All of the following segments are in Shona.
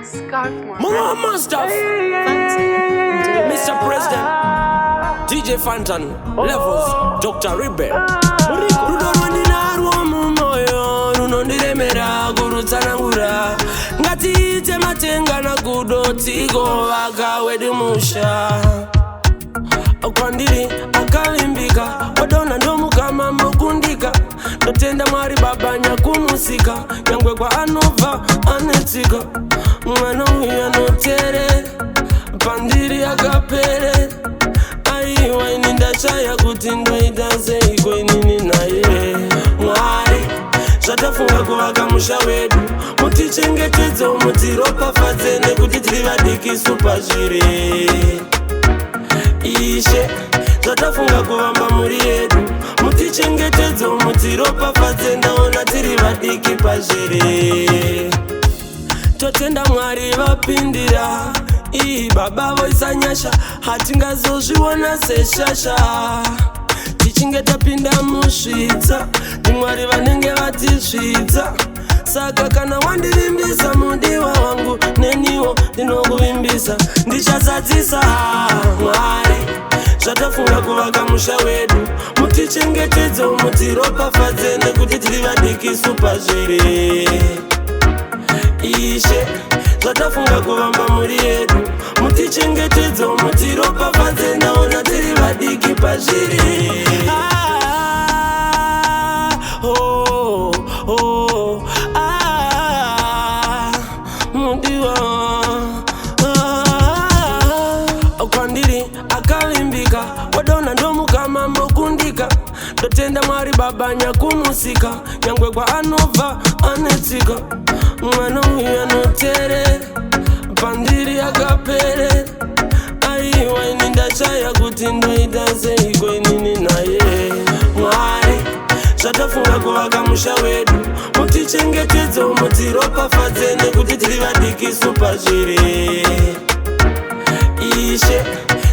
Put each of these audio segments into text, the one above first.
Scarfmore. Mama stuff. Mr. President. DJ Fantan. Levels. Dr. Ribe. Rudorondinarwo mumoyo. Runondiremera gurutsanangura. Ngatiite matenga na kudotiko vakawedumusha. Kwandiri akalimbika. Wadona ndomukama mokundika. Notenda mwari baba nyakumusika. Nyangwe kwa anova anetika. Mwana uya notere. Pandiri akapere. Aiwa inindachaya kuti ndoitaze iko inini naye. Mwari zvatafunga kuvaka musha wedu. Mutichengetedze mutiropafadze nekuti tiri vadiki supazvire. Ishe zvatafunga kuvamba muri yedu. Mutichengetedze mutiropafadze ndaona tiri vadiki pazvire. Totenda mwari vapindira. Baba voisa nyasha hatingazozviona seshasha. Tichinge tapinda musvitsa ndimwari vanenge vatisvitsa. Saka kana wandivimbisa mudiwa wangu neniwo ndinokuvimbisa. Ndichazadzisa mwari zvatafunga kuvaka musha wedu. Mutichengetedze mutiropafadze nekuti tiri vadiki supazvire. Ishe zvatafunga kuvamba muri yedu. Mutichengetedze mutiropafadze ndaona tiri vadiki pazviri. Mudiwa kwandiri akalimbika. Wadona ndomukama mokundika. Ndotenda mwari baba nyakumusika. Nyangwe kwa anova anetika. Mwana uya notere. Pandiri akapere. Aiwa inindachaya kuti ndoitaze iko inini naye. Mwari zvatafunga kuvaka musha wedu. Mutichengetedze mutiropafadze nekuti tiri vadiki supazvire. Ishe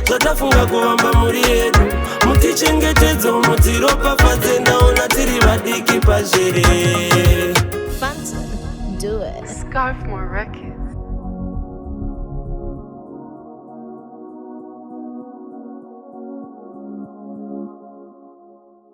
zvatafunga kuvamba muri yedu. Mutichengetedze mutiropafadze ndaona tiri vadiki pazvire. Fantan, do it. Scarfmore Records.